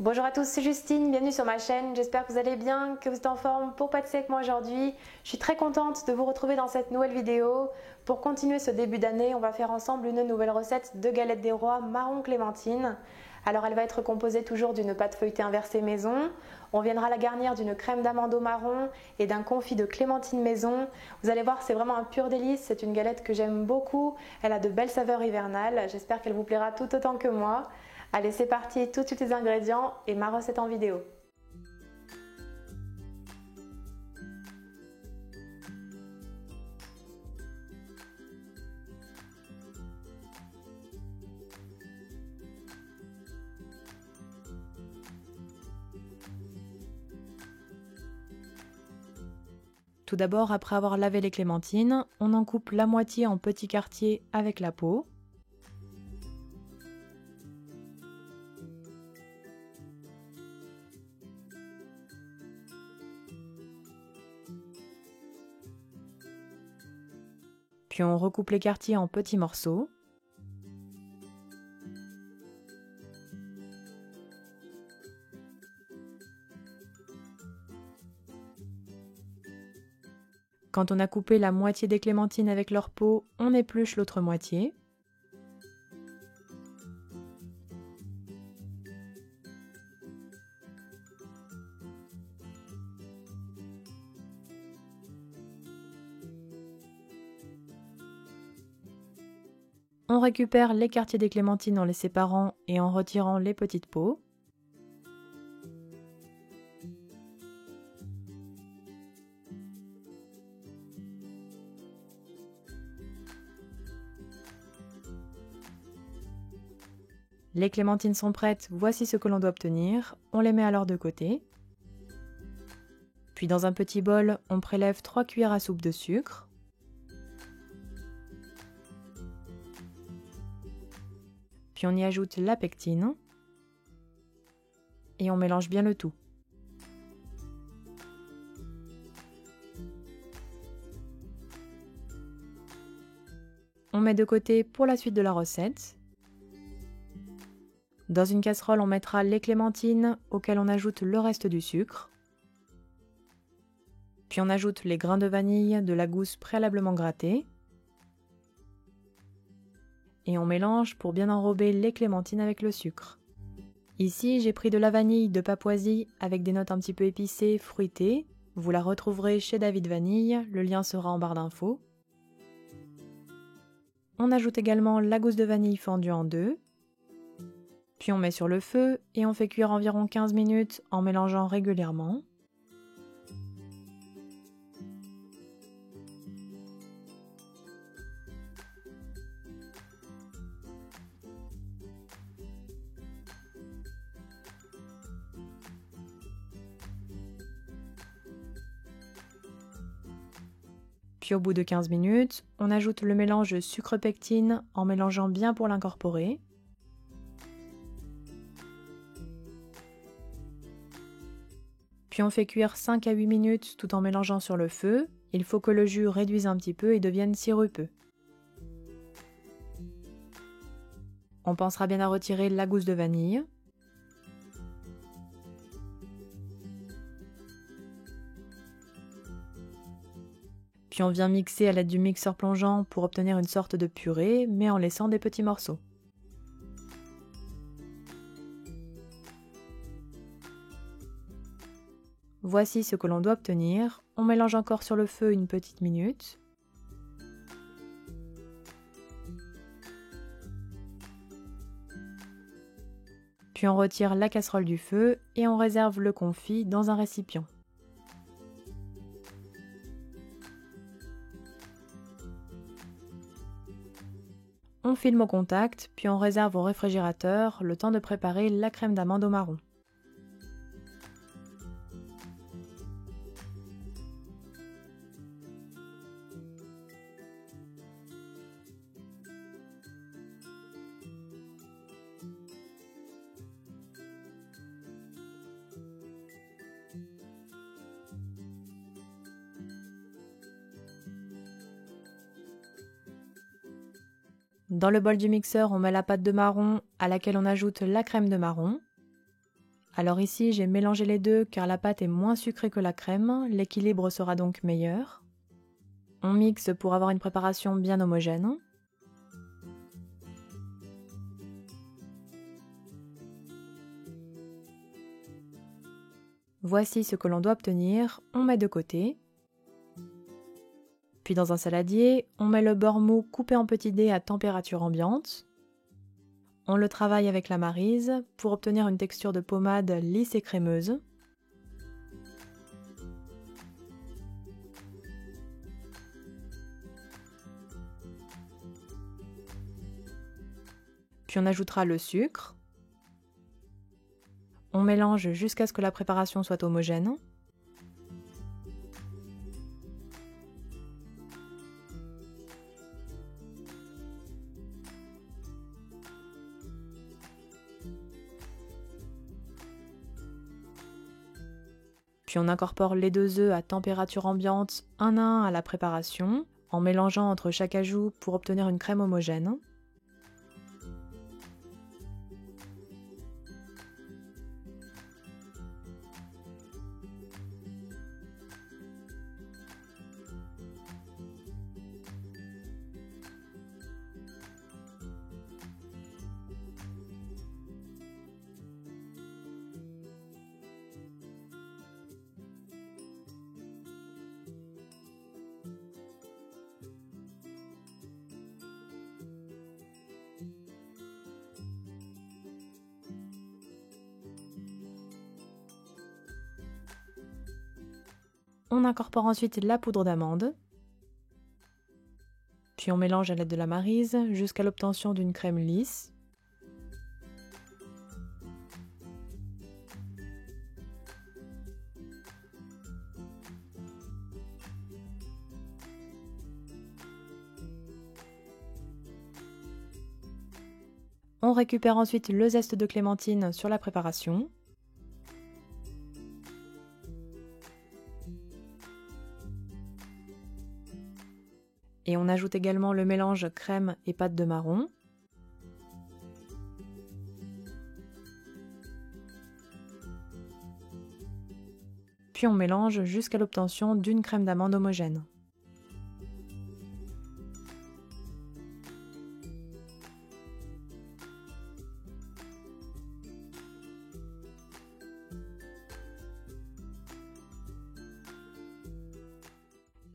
Bonjour à tous, c'est Justine, bienvenue sur ma chaîne, j'espère que vous allez bien, que vous êtes en forme pour pâtisser avec moi aujourd'hui. Je suis très contente de vous retrouver dans cette nouvelle vidéo. Pour continuer ce début d'année, on va faire ensemble une nouvelle recette de galette des rois marron clémentine. Alors elle va être composée toujours d'une pâte feuilletée inversée maison. On viendra la garnir d'une crème d'amande au marron et d'un confit de clémentine maison. Vous allez voir, c'est vraiment un pur délice, c'est une galette que j'aime beaucoup. Elle a de belles saveurs hivernales, j'espère qu'elle vous plaira tout autant que moi. Allez, c'est parti, tout de suite les ingrédients et ma recette en vidéo. Tout d'abord, après avoir lavé les clémentines, on en coupe la moitié en petits quartiers avec la peau. Puis on recoupe les quartiers en petits morceaux. Quand on a coupé la moitié des clémentines avec leur peau, on épluche l'autre moitié. On récupère les quartiers des clémentines en les séparant et en retirant les petites peaux. Les clémentines sont prêtes, voici ce que l'on doit obtenir. On les met alors de côté. Puis dans un petit bol, on prélève 3 cuillères à soupe de sucre. Puis on y ajoute la pectine. Et on mélange bien le tout. On met de côté pour la suite de la recette. Dans une casserole, on mettra les clémentines auxquelles on ajoute le reste du sucre. Puis on ajoute les grains de vanille, de la gousse préalablement grattée. Et on mélange pour bien enrober les clémentines avec le sucre. Ici, j'ai pris de la vanille de Papouasie avec des notes un petit peu épicées, fruitées. Vous la retrouverez chez David Vanille, le lien sera en barre d'infos. On ajoute également la gousse de vanille fendue en deux. Puis on met sur le feu et on fait cuire environ 15 minutes en mélangeant régulièrement. Puis au bout de 15 minutes, on ajoute le mélange sucre-pectine en mélangeant bien pour l'incorporer. Puis on fait cuire 5 à 8 minutes tout en mélangeant sur le feu. Il faut que le jus réduise un petit peu et devienne sirupeux. On pensera bien à retirer la gousse de vanille. Puis on vient mixer à l'aide du mixeur plongeant pour obtenir une sorte de purée, mais en laissant des petits morceaux. Voici ce que l'on doit obtenir. On mélange encore sur le feu une petite minute. Puis on retire la casserole du feu et on réserve le confit dans un récipient. On filme au contact, puis on réserve au réfrigérateur le temps de préparer la crème d'amande au marron. Dans le bol du mixeur, on met la pâte de marron à laquelle on ajoute la crème de marron. Alors ici, j'ai mélangé les deux car la pâte est moins sucrée que la crème, l'équilibre sera donc meilleur. On mixe pour avoir une préparation bien homogène. Voici ce que l'on doit obtenir, on met de côté. Puis dans un saladier, on met le beurre mou coupé en petits dés à température ambiante. On le travaille avec la maryse pour obtenir une texture de pommade lisse et crémeuse. Puis on ajoutera le sucre. On mélange jusqu'à ce que la préparation soit homogène. Puis on incorpore les 2 œufs à température ambiante un à un à la préparation, en mélangeant entre chaque ajout pour obtenir une crème homogène. On incorpore ensuite la poudre d'amande. Puis on mélange à l'aide de la maryse jusqu'à l'obtention d'une crème lisse. On récupère ensuite le zeste de clémentine sur la préparation. Et on ajoute également le mélange crème et pâte de marron. Puis on mélange jusqu'à l'obtention d'une crème d'amande homogène.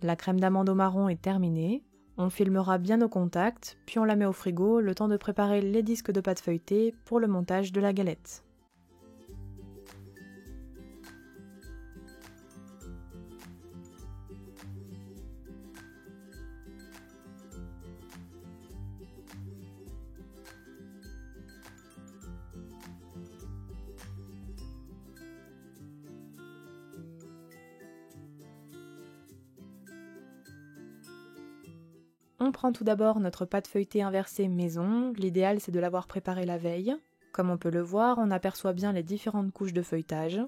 La crème d'amande au marron est terminée. On filmera bien au contact, puis on la met au frigo le temps de préparer les disques de pâte feuilletée pour le montage de la galette. On prend tout d'abord notre pâte feuilletée inversée maison, l'idéal c'est de l'avoir préparée la veille. Comme on peut le voir, on aperçoit bien les différentes couches de feuilletage.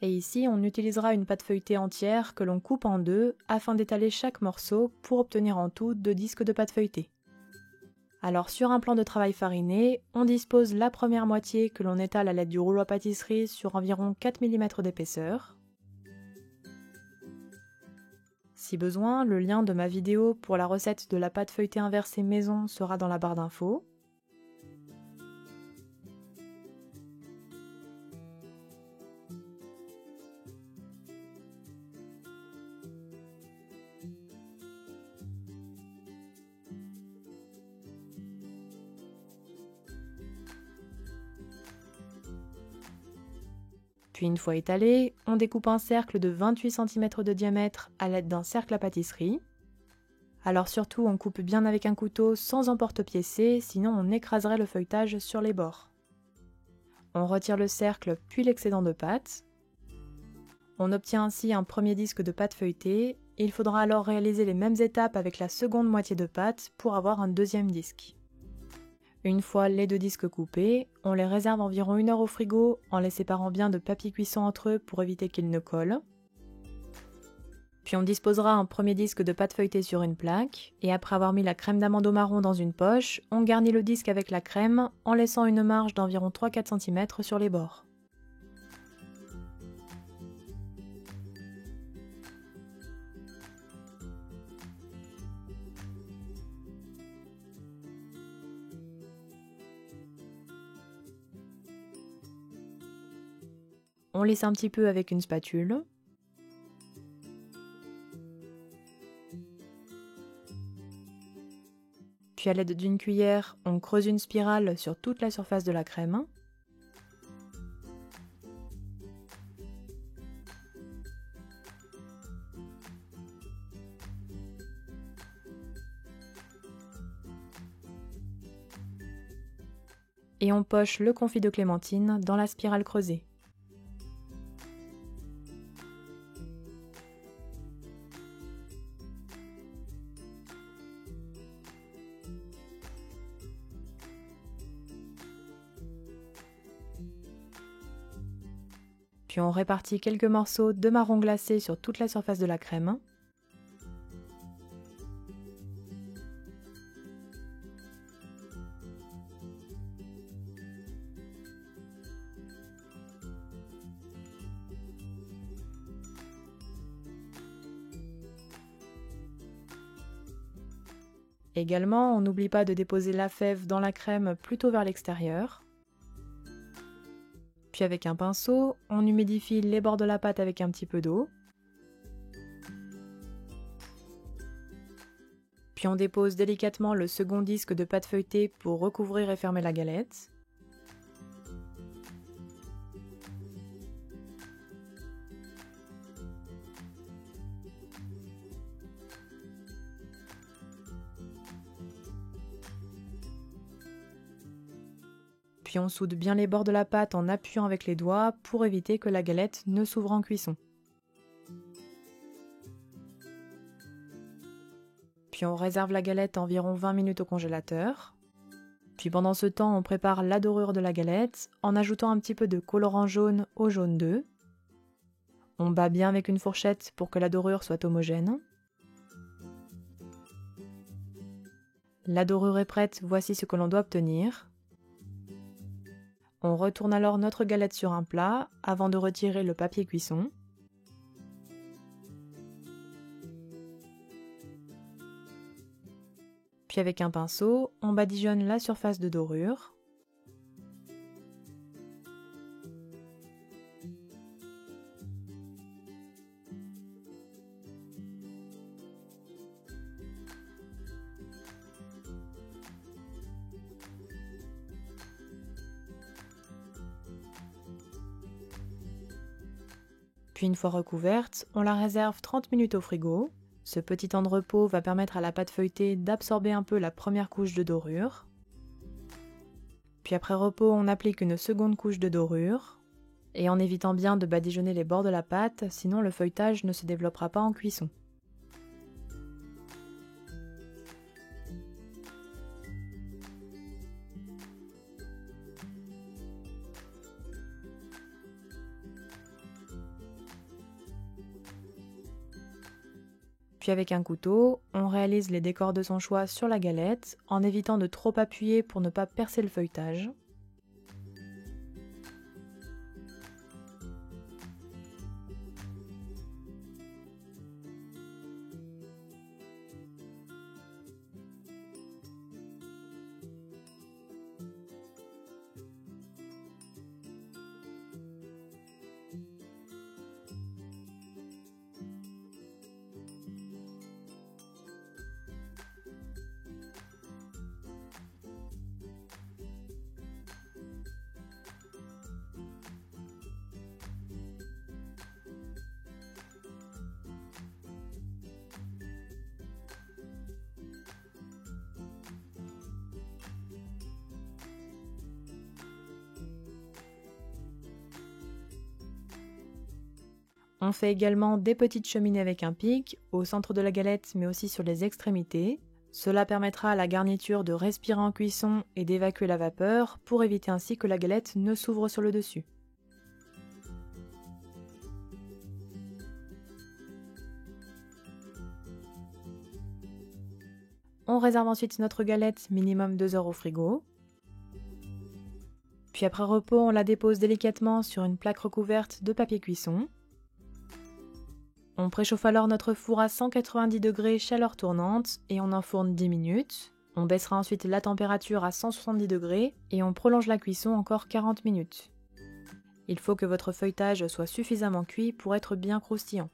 Et ici, on utilisera une pâte feuilletée entière que l'on coupe en 2 afin d'étaler chaque morceau pour obtenir en tout 2 disques de pâte feuilletée. Alors sur un plan de travail fariné, on dispose la première moitié que l'on étale à l'aide du rouleau à pâtisserie sur environ 4 mm d'épaisseur. Si besoin, le lien de ma vidéo pour la recette de la pâte feuilletée inversée maison sera dans la barre d'infos. Puis une fois étalé, on découpe un cercle de 28 cm de diamètre à l'aide d'un cercle à pâtisserie. Alors surtout, on coupe bien avec un couteau sans emporte-piécer, sinon on écraserait le feuilletage sur les bords. On retire le cercle puis l'excédent de pâte. On obtient ainsi un premier disque de pâte feuilletée. Il faudra alors réaliser les mêmes étapes avec la seconde moitié de pâte pour avoir un deuxième disque. Une fois les 2 disques coupés, on les réserve environ 1 heure au frigo en les séparant bien de papier cuisson entre eux pour éviter qu'ils ne collent. Puis on disposera un premier disque de pâte feuilletée sur une plaque, et après avoir mis la crème d'amande au marron dans une poche, on garnit le disque avec la crème en laissant une marge d'environ 3-4 cm sur les bords. on lisse un petit peu avec une spatule. Puis à l'aide d'une cuillère, on creuse une spirale sur toute la surface de la crème. Et on poche le confit de clémentine dans la spirale creusée. Puis on répartit quelques morceaux de marron glacé sur toute la surface de la crème. Également, on n'oublie pas de déposer la fève dans la crème plutôt vers l'extérieur. Puis avec un pinceau, on humidifie les bords de la pâte avec un petit peu d'eau. Puis on dépose délicatement le second disque de pâte feuilletée pour recouvrir et fermer la galette. Puis on soude bien les bords de la pâte en appuyant avec les doigts pour éviter que la galette ne s'ouvre en cuisson. Puis on réserve la galette environ 20 minutes au congélateur. Puis pendant ce temps, on prépare la dorure de la galette en ajoutant un petit peu de colorant jaune au jaune d'œuf. On bat bien avec une fourchette pour que la dorure soit homogène. La dorure est prête, voici ce que l'on doit obtenir. On retourne alors notre galette sur un plat avant de retirer le papier cuisson. Puis avec un pinceau, on badigeonne la surface de dorure. Puis une fois recouverte, on la réserve 30 minutes au frigo. Ce petit temps de repos va permettre à la pâte feuilletée d'absorber un peu la première couche de dorure. Puis après repos, on applique une seconde couche de dorure. Et en évitant bien de badigeonner les bords de la pâte, sinon le feuilletage ne se développera pas en cuisson. Puis avec un couteau, on réalise les décors de son choix sur la galette en évitant de trop appuyer pour ne pas percer le feuilletage. On fait également des petites cheminées avec un pic, au centre de la galette mais aussi sur les extrémités. Cela permettra à la garniture de respirer en cuisson et d'évacuer la vapeur pour éviter ainsi que la galette ne s'ouvre sur le dessus. On réserve ensuite notre galette minimum 2 heures au frigo. Puis après repos, on la dépose délicatement sur une plaque recouverte de papier cuisson. On préchauffe alors notre four à 190 degrés chaleur tournante et on enfourne 10 minutes. On baissera ensuite la température à 170 degrés et on prolonge la cuisson encore 40 minutes. Il faut que votre feuilletage soit suffisamment cuit pour être bien croustillant.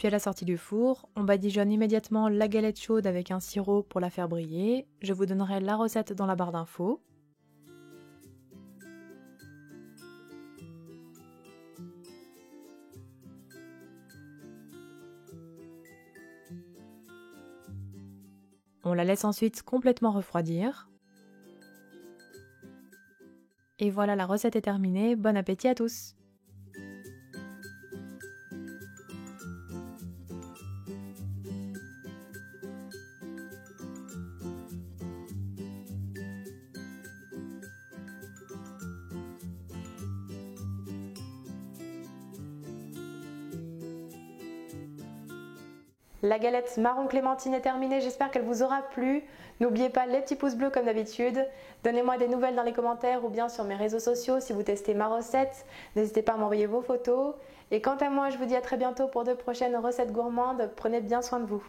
Puis à la sortie du four, on badigeonne immédiatement la galette chaude avec un sirop pour la faire briller. Je vous donnerai la recette dans la barre d'infos. On la laisse ensuite complètement refroidir. Et voilà, la recette est terminée. Bon appétit à tous! La galette marron clémentine est terminée, j'espère qu'elle vous aura plu. N'oubliez pas les petits pouces bleus comme d'habitude. Donnez-moi des nouvelles dans les commentaires ou bien sur mes réseaux sociaux si vous testez ma recette. N'hésitez pas à m'envoyer vos photos. Et quant à moi, je vous dis à très bientôt pour de prochaines recettes gourmandes. Prenez bien soin de vous.